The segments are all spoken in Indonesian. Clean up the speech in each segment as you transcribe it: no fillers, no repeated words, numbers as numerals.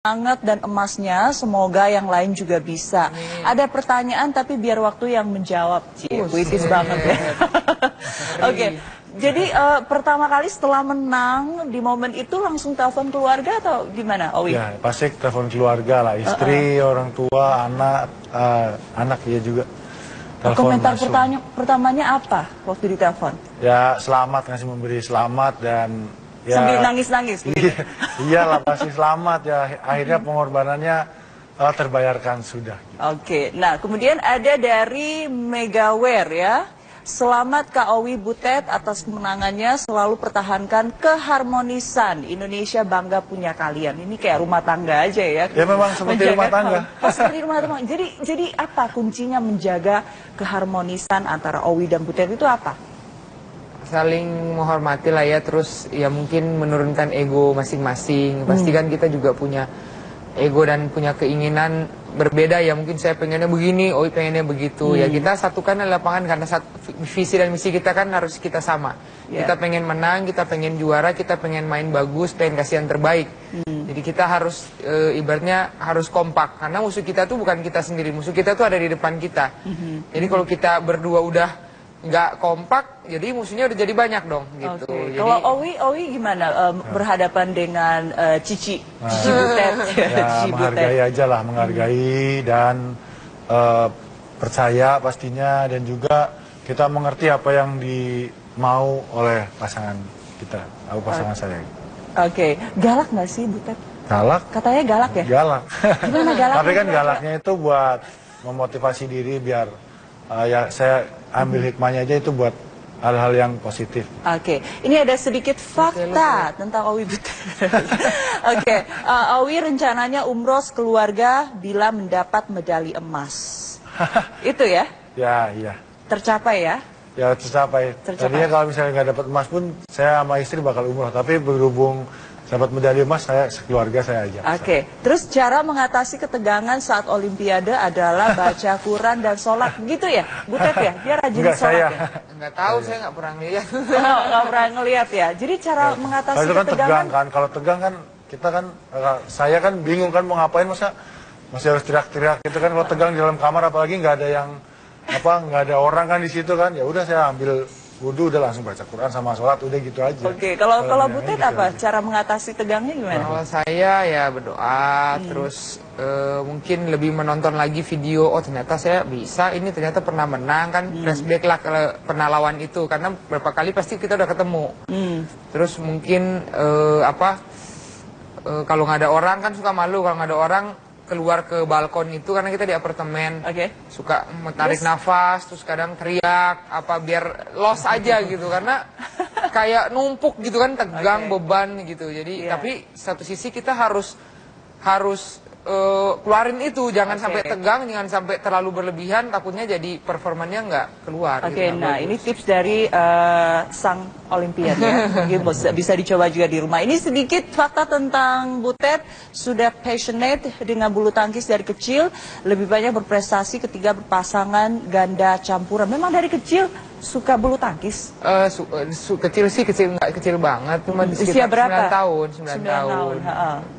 Semangat dan emasnya, semoga yang lain juga bisa. Ada pertanyaan tapi biar waktu yang menjawab. Puitis banget ya. Oke, jadi pertama kali setelah menang, di momen itu langsung telepon keluarga atau gimana, Owi? Ya, pasti telepon keluarga lah, istri, orang tua, anak dia juga. Komentar pertamanya apa waktu ditelepon? Ya, selamat, ngasih memberi selamat dan... Ya, sambil nangis-nangis gitu. Iyalah pasti selamat ya, akhirnya pengorbanannya terbayarkan sudah. Oke, nah kemudian ada dari Megaware ya. Selamat Kak Owi Butet atas kemenangannya, selalu pertahankan keharmonisan. Indonesia bangga punya kalian. Ini kayak rumah tangga aja ya. Ya memang seperti rumah tangga. Seperti rumah tangga. Jadi apa kuncinya menjaga keharmonisan antara Owi dan Butet itu apa? Saling menghormati lah ya, terus ya mungkin menurunkan ego masing-masing. Pasti kan kita juga punya ego dan punya keinginan berbeda ya, mungkin saya pengennya begini, Oi pengennya begitu. Ya kita satukan di lapangan karena visi dan misi kita kan harus kita sama. Kita pengen menang, kita pengen juara, kita pengen main bagus, pengen kasih yang terbaik. Jadi kita harus ibaratnya harus kompak karena musuh kita tuh bukan kita sendiri, musuh kita tuh ada di depan kita. Jadi kalau kita berdua udah nggak kompak, jadi musuhnya udah jadi banyak dong gitu. Jadi, kalau Owi gimana berhadapan dengan Cici Butet? Ya, menghargai aja lah, menghargai dan percaya pastinya, dan juga kita mengerti apa yang dimau oleh pasangan kita, atau pasangan saya. Oke, galak nggak sih Butet? Galak? Katanya galak ya? Galak. Gimana galaknya? Tapi kan galaknya itu buat memotivasi diri biar ya saya ambil hikmahnya aja itu buat hal-hal yang positif. Oke, ini ada sedikit fakta tentang Owi Butet. Oke, Owi rencananya umroh keluarga bila mendapat medali emas. Itu ya? Ya, iya. Tercapai ya? Ya tercapai. Tadinya kalau misalnya nggak dapat emas pun saya sama istri bakal umroh, tapi berhubung dapat medali emas, saya sekeluarga saya ajak. Oke, terus cara mengatasi ketegangan saat Olimpiade adalah baca Quran dan sholat, gitu ya, Butet ya? Dia rajin sholat ya? Nggak tahu, saya nggak pernah ngeliat. Nggak pernah ngeliat ya? Jadi cara mengatasi itu kan ketegangan... tegang kan, kalau tegang kan kita kan, saya kan bingung kan mau ngapain, masa masih harus teriak-teriak gitu kan, kalau tegang di dalam kamar apalagi nggak ada yang, nggak ada orang kan di situ kan, ya udah saya ambil wudhu, udah langsung baca Quran sama sholat, udah gitu aja. Oke, kalau Butet gitu apa? Aja. Cara mengatasi tegangnya gimana? Kalau saya ya berdoa, terus mungkin lebih menonton lagi video, oh ternyata saya bisa, ini ternyata pernah menang kan, flashback lah kalau pernah lawan itu, karena berapa kali pasti kita udah ketemu. Terus mungkin kalau nggak ada orang kan suka malu, kalau nggak ada orang keluar ke balkon itu karena kita di apartemen, suka menarik nafas, terus kadang teriak biar los aja gitu, karena kayak numpuk gitu kan, tegang, beban gitu. Jadi tapi satu sisi kita harus keluarin itu, jangan sampai tegang, jangan sampai terlalu berlebihan, takutnya jadi performanya nggak keluar. Gitu, nah ini tips dari sang Olimpian ya, mungkin bisa dicoba juga di rumah. Ini sedikit fakta tentang Butet, sudah passionate dengan bulu tangkis dari kecil, lebih banyak berprestasi ketika berpasangan ganda campuran. Memang dari kecil suka bulu tangkis? Kecil sih, nggak kecil banget, cuma di sekitar 9 tahun.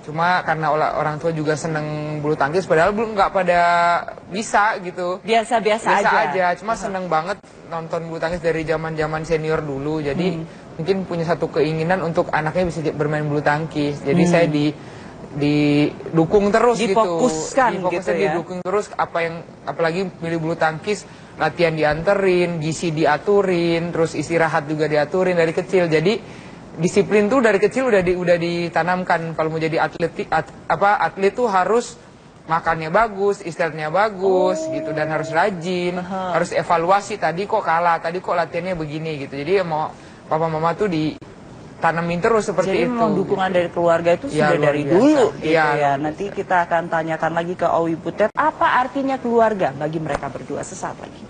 Cuma karena orang tua juga seneng bulu tangkis, padahal belum nggak pada bisa gitu. Biasa aja. Cuma seneng banget nonton bulu tangkis dari zaman senior dulu. Jadi mungkin punya satu keinginan untuk anaknya bisa bermain bulu tangkis. Jadi saya didukung terus difokuskan gitu ya. Didukung terus, apalagi milih bulu tangkis, latihan dianterin, gizi diaturin, terus istirahat juga diaturin dari kecil. Jadi disiplin tuh dari kecil udah ditanamkan. Kalau mau jadi atlet tuh harus makannya bagus, istirahatnya bagus gitu, dan harus rajin, harus evaluasi, tadi kok kalah, tadi kok latihannya begini gitu. Jadi mau papa mama tuh tanamin terus seperti itu. Jadi memang dukungan dari keluarga itu sudah dari dulu gitu ya. Nanti kita akan tanyakan lagi ke Owi Butet, apa artinya keluarga bagi mereka berdua sesaat lagi.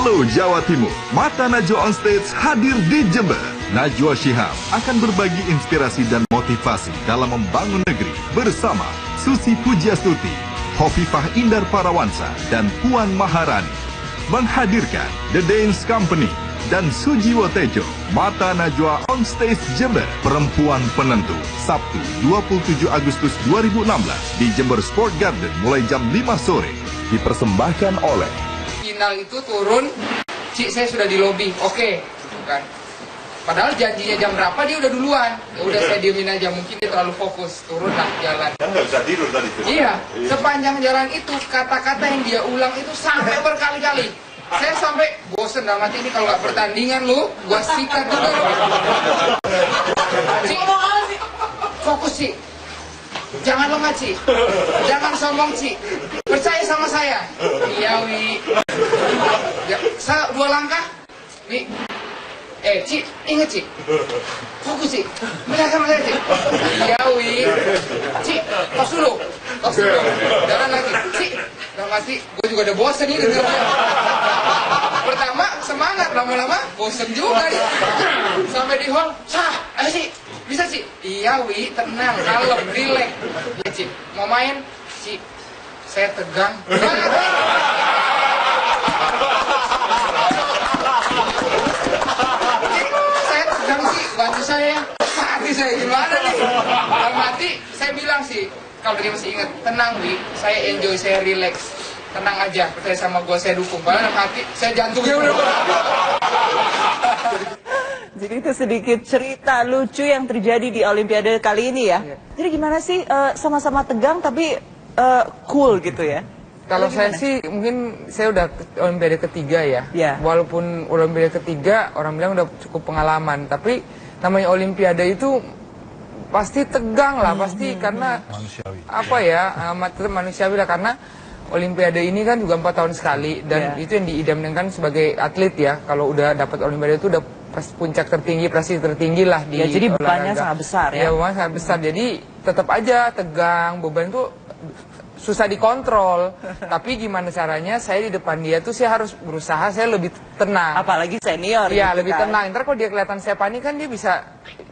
Halo Jawa Timur, Mata Najwa on Stage hadir di Jember. Najwa Shihab akan berbagi inspirasi dan motivasi motivasi dalam membangun negeri bersama Susi Pujiastuti, Hovifah Indar Parawansa, dan Puan Maharani. Menghadirkan The Dance Company dan Sujiwo Tejo, Mata Najwa on Stage Jember, Perempuan Penentu, Sabtu 27 Agustus 2016 di Jember Sport Garden mulai jam 5 sore. Dipersembahkan oleh Final itu turun, Cik saya sudah di lobi, oke, kan. Padahal janjinya jam berapa dia udah duluan. Ya udah saya diemin aja, mungkin dia terlalu fokus, turunlah jalan. Kan nggak bisa tidur tadi. Iya, sepanjang jalan itu kata-kata yang dia ulang itu sampai berkali-kali. Saya sampai bosen dalam hati ini kalau nggak pertandingan lu, gua sikat juga. Cik, fokus Cik. Jangan lengah Cik. Jangan sombong Cik. Percaya sama saya. Iya Wi. Ya, dua langkah. Wi. Cik, inget Cik. Fokus Cik. Benar sama saya Cik. Iya Wi. Cik, tos dulu. Tos dulu. Jalan lagi. Cik, dalam hati gue juga udah bosen ini. Pertama semangat, lama-lama bosen juga nih. Sampai di hall, ayo Cik. Bisa Cik? Iya Wi, tenang, kalem, relax. Ya Cik, mau main? Cik, saya tegang. Bantu saya, hati saya gimana nih? Dalam hati saya bilang sih, kalau dia masih ingat, tenang Wi, saya enjoy, saya relax, tenang aja, percaya sama gue, saya dukung. Padahal dalam hati saya jantungnya udah. Jadi itu sedikit cerita lucu yang terjadi di Olimpiade kali ini ya. Jadi gimana sih sama-sama tegang tapi cool gitu ya? Kalau saya sih mungkin saya udah Olimpiade ketiga ya. Walaupun Olimpiade ketiga orang bilang udah cukup pengalaman, tapi namanya Olimpiade itu pasti tegang lah, pasti karena Manusiawi. apa ya, manusiawi lah, karena Olimpiade ini kan juga 4 tahun sekali dan itu yang diidamkan sebagai atlet ya. Kalau udah dapat Olimpiade itu udah pas puncak tertinggi, prestasi tertinggi lah di ya, jadi bebannya olahraga. sangat besar ya. Ya bebannya sangat besar, jadi tetap aja tegang, beban itu susah dikontrol. Tapi gimana caranya saya di depan dia tuh saya harus berusaha saya lebih tenang. Apalagi senior. Iya, gitu lebih kan. tenang. Ntar kalau dia kelihatan saya panik kan dia bisa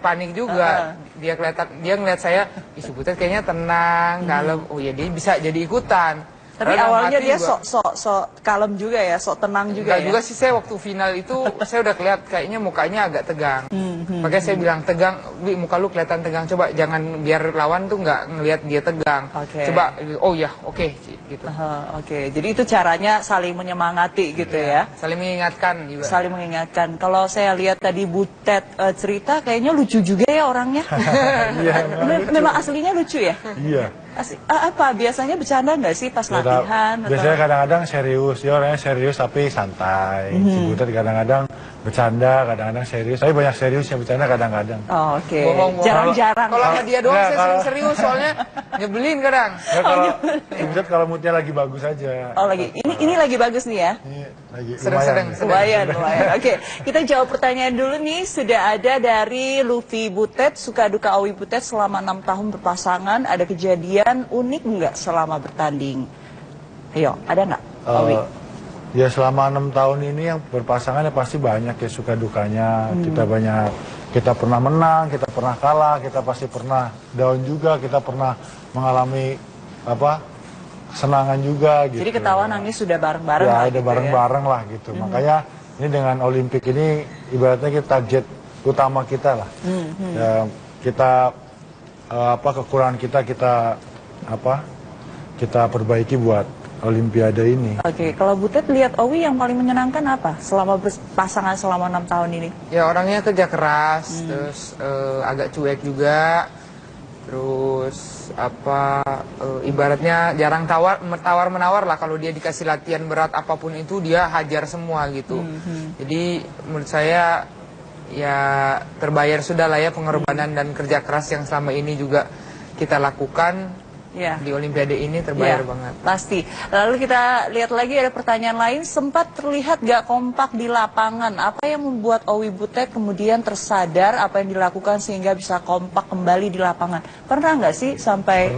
panik juga. Dia ngeliat saya, Ih, Butet kayaknya tenang, kalem. Oh ya dia bisa jadi ikutan. Tapi Padahal awalnya hati dia juga- sok kalem juga ya, sok tenang juga Enggak ya. juga sih, saya waktu final itu saya udah kelihatan kayaknya mukanya agak tegang. Makanya saya bilang tegang, Wi, muka lu kelihatan tegang. Coba jangan biar lawan tuh nggak ngelihat dia tegang. Oke. Coba, oh ya, oke, gitu. Oke, jadi itu caranya saling menyemangati gitu ya. Saling mengingatkan juga. Saling mengingatkan. Kalau saya lihat tadi Butet cerita, kayaknya lucu juga ya orangnya. Iya, Memang aslinya lucu ya? Iya. Apa biasanya bercanda nggak sih pas latihan? Biasanya kadang-kadang serius, dia orangnya serius tapi santai. Si Butet kadang-kadang bercanda, kadang-kadang serius. Tapi banyak seriusnya, bercanda kadang-kadang. Oh, oke. Bohong-bohong. Jarang-jarang. Kalau sama dia doang Enggak, saya kalau- sering serius soalnya nyebelin kadang. Ya, kalau si Butet kalau moodnya lagi bagus aja. Oh lagi, ini lagi bagus nih ya. Ini lagi Sedang-sedang. lumayan. Lumayan. Oke, kita jawab pertanyaan dulu nih. Sudah ada dari Luffy Butet, suka duka Owi Butet selama 6 tahun berpasangan. Ada kejadian unik nggak selama bertanding? Ayo, ada nggak, Owi? Ya selama 6 tahun ini yang berpasangan ya pasti banyak ya suka dukanya. Kita pernah menang, kita pernah kalah, kita pasti pernah down juga, kita pernah mengalami kesenangan juga gitu. Jadi ketawa nangis sudah bareng-bareng Ya lah ada gitu bareng-bareng lah gitu. Makanya ini dengan Olimpik ini ibaratnya kita target utama kita lah. Ya, kita kekurangan kita perbaiki buat Olimpiade ini. Oke, kalau Butet lihat Owi yang paling menyenangkan apa selama berpasangan selama 6 tahun ini? Ya orangnya kerja keras, terus agak cuek juga, terus ibaratnya jarang tawar menawar lah. Kalau dia dikasih latihan berat apapun itu dia hajar semua gitu. Jadi menurut saya ya terbayar sudah lah ya pengorbanan dan kerja keras yang selama ini juga kita lakukan. Ya. Di Olimpiade ini terbayar banget. Pasti. Lalu kita lihat lagi ada pertanyaan lain. Sempat terlihat gak kompak di lapangan. Apa yang membuat Owi Butet kemudian tersadar apa yang dilakukan sehingga bisa kompak kembali di lapangan? Pernah nggak sih sampai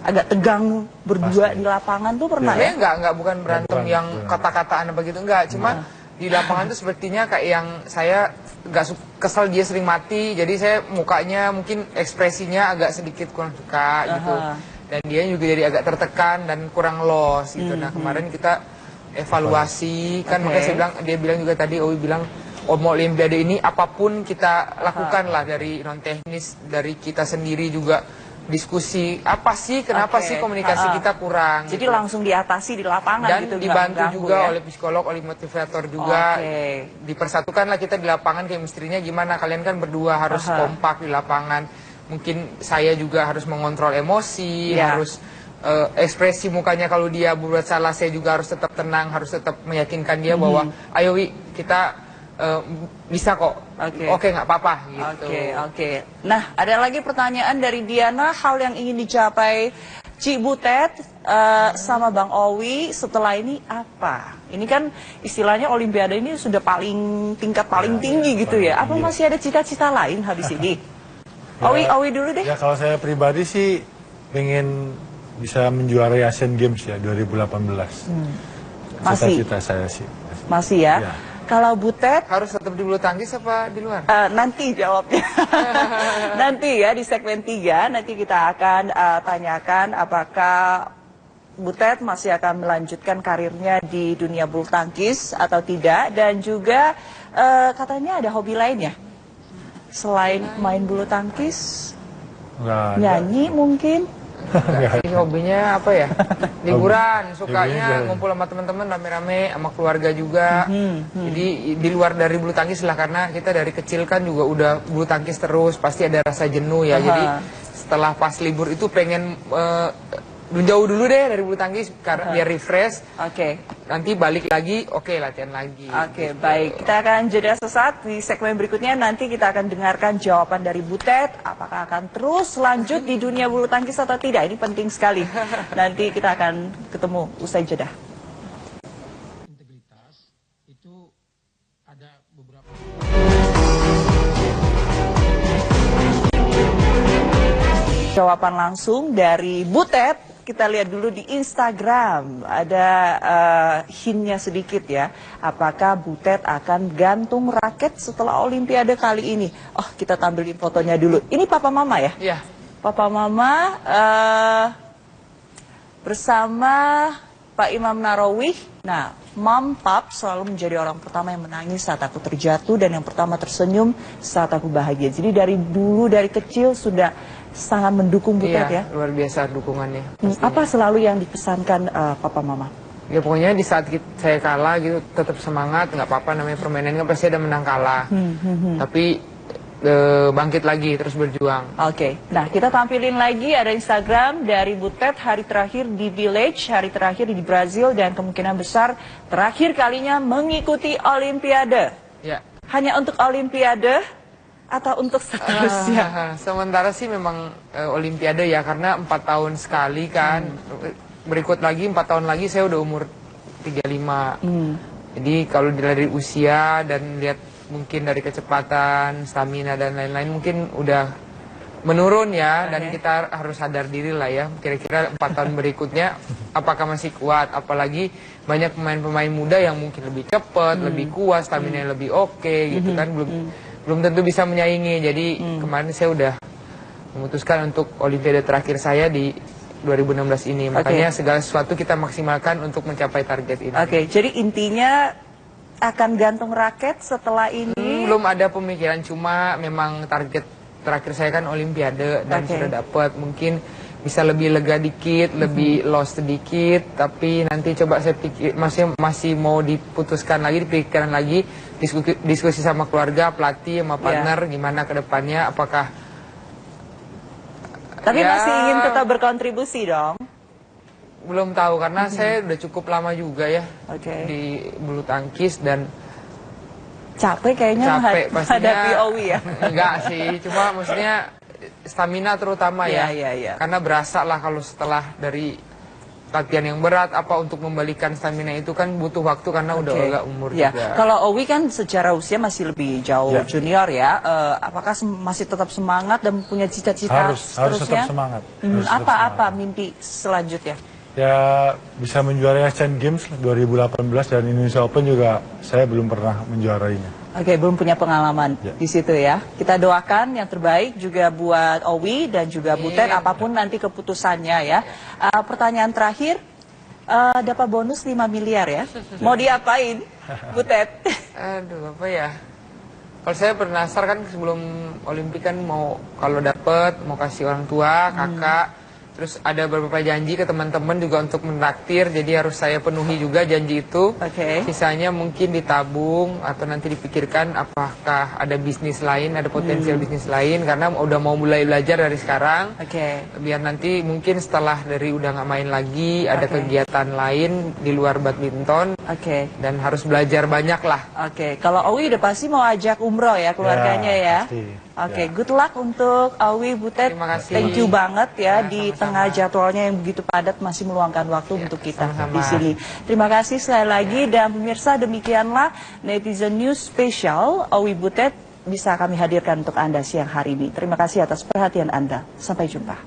agak tegang berdua di lapangan tuh pernah ya? Sebenarnya bukan berantem yang kata-kataan apa gitu, enggak. Cuma di lapangan tuh sepertinya kayak yang saya kesel dia sering mati, jadi saya mukanya mungkin ekspresinya agak sedikit kurang suka gitu. Dan dia juga jadi agak tertekan dan kurang los gitu. Nah kemarin kita evaluasi kan, makanya saya bilang, dia bilang juga tadi, Owi bilang, mau Olimpiade ini apapun kita lakukan lah, dari non teknis, dari kita sendiri juga diskusi apa sih, kenapa sih komunikasi kita kurang. Jadi gitu. langsung diatasi di lapangan dan gitu. Dibantu juga ya? oleh psikolog, oleh motivator juga. Dipersatukan lah kita di lapangan, chemistry-nya gimana. Kalian kan berdua harus kompak di lapangan. Mungkin saya juga harus mengontrol emosi, harus ekspresi mukanya kalau dia berbuat salah, saya juga harus tetap tenang, harus tetap meyakinkan dia bahwa ayo Wi, kita bisa kok. Oke, nggak apa-apa gitu. Oke. Nah, ada lagi pertanyaan dari Diana, hal yang ingin dicapai Ci Butet sama Bang Owi setelah ini apa? Ini kan istilahnya Olimpiade ini sudah tingkat paling tinggi gitu ya. Apa masih ada cita-cita lain habis ini? Owi dulu deh. Ya kalau saya pribadi sih pengen bisa menjuarai Asian Games ya 2018. Masih? Cita-cita saya sih. Masih ya? Kalau Butet harus tetap di bulu tangkis apa di luar? Nanti jawabnya. Nanti ya di segmen 3 nanti kita akan tanyakan apakah Butet masih akan melanjutkan karirnya di dunia bulu tangkis atau tidak, dan juga katanya ada hobi lain ya selain main bulu tangkis, nyanyi mungkin. Hobinya apa ya? Liburan, sukanya ngumpul sama teman-teman rame-rame, sama keluarga juga. Jadi di luar dari bulu tangkis lah, karena kita dari kecil kan juga udah bulu tangkis terus, pasti ada rasa jenuh ya. Jadi setelah pas libur itu pengen jauh dulu deh dari bulu tangkis karena biar refresh. Nanti balik lagi, latihan lagi. Baik. Kita akan jeda sesaat. Di segmen berikutnya nanti kita akan dengarkan jawaban dari Butet. Apakah akan terus lanjut di dunia bulu tangkis atau tidak? Ini penting sekali. Nanti kita akan ketemu usai jeda. Integritas itu ada beberapa. Jawaban langsung dari Butet. Kita lihat dulu di Instagram, ada hintnya sedikit ya. Apakah Butet akan gantung raket setelah Olimpiade kali ini? Oh, kita tampilin fotonya dulu. Ini Papa Mama ya? Iya. Papa Mama bersama Pak Imam Nahrawi. Nah, Mam Pap selalu menjadi orang pertama yang menangis saat aku terjatuh dan yang pertama tersenyum saat aku bahagia. Jadi dari dulu, dari kecil sudah sangat mendukung Butet ya? Luar biasa dukungannya. Apa selalu yang dipesankan Papa Mama? Ya pokoknya di saat saya kalah gitu tetap semangat, nggak apa-apa, namanya permainan kan pasti ada menang kalah. Tapi bangkit lagi, terus berjuang. Nah kita tampilin lagi ada Instagram dari Butet, hari terakhir di Village, hari terakhir di Brazil, dan kemungkinan besar terakhir kalinya mengikuti Olimpiade. Ya. Hanya untuk Olimpiade atau untuk seterusnya? Sementara sih memang Olimpiade ya, karena 4 tahun sekali kan. Berikut lagi 4 tahun lagi saya udah umur 35. Jadi kalau dari usia dan lihat mungkin dari kecepatan, stamina dan lain-lain mungkin udah menurun ya. Dan kita harus sadar diri lah ya, kira-kira 4 tahun berikutnya apakah masih kuat. Apalagi banyak pemain-pemain muda yang mungkin lebih cepat, lebih kuat, stamina lebih oke gitu kan. Belum tentu bisa menyaingi. Jadi kemarin saya udah memutuskan untuk Olimpiade terakhir saya di 2016 ini. Makanya segala sesuatu kita maksimalkan untuk mencapai target ini. Jadi intinya akan gantung raket setelah ini? Belum ada pemikiran, cuma memang target terakhir saya kan Olimpiade dan sudah dapat. Mungkin bisa lebih lega dikit, lebih lost sedikit, tapi nanti coba saya pikir masih mau diputuskan lagi, dipikirkan lagi, diskusi sama keluarga, pelatih, sama partner gimana ke depannya, apakah tapi masih ingin tetap berkontribusi dong? Belum tahu, karena saya udah cukup lama juga ya di bulu tangkis dan capek kayaknya menghadapi Owi ya? Enggak sih, cuma maksudnya stamina terutama ya. Karena berasa lah kalau setelah dari latihan yang berat, apa untuk membalikan stamina itu kan butuh waktu karena udah agak umur juga. Kalau Owi kan secara usia masih lebih jauh junior ya. Apakah masih tetap semangat dan punya cita-cita harus tetap semangat. Apa mimpi selanjutnya? Ya bisa menjuarai Asian Games 2018 dan Indonesia Open juga saya belum pernah menjuarainya. Oke, belum punya pengalaman di situ ya. Kita doakan yang terbaik juga buat Owi dan juga Butet, apapun nanti keputusannya ya. Pertanyaan terakhir, dapat bonus 5 miliar ya. Mau diapain, Butet? Aduh, apa ya? Kalau saya bernasar kan sebelum Olimpik kan mau kalau dapet mau kasih orang tua, kakak. Terus ada beberapa janji ke teman-teman juga untuk menraktir, jadi harus saya penuhi juga janji itu. Oke. Sisanya mungkin ditabung atau nanti dipikirkan apakah ada bisnis lain, ada potensial bisnis lain, karena udah mau mulai belajar dari sekarang. Oke. Biar nanti mungkin setelah dari udah nggak main lagi, ada kegiatan lain di luar badminton. Oke. Dan harus belajar banyak lah. Oke, kalau Owi udah pasti mau ajak umroh ya keluarganya ya. Pasti. Oke, good luck untuk Owi, Butet. Terima kasih. Thank you banget ya, Ya, di sama-sama. tengah jadwalnya yang begitu padat masih meluangkan waktu untuk kita sama-sama. di sini. Terima kasih sekali lagi dan pemirsa, demikianlah Netizen News Special Owi Butet bisa kami hadirkan untuk Anda siang hari ini. Terima kasih atas perhatian Anda. Sampai jumpa.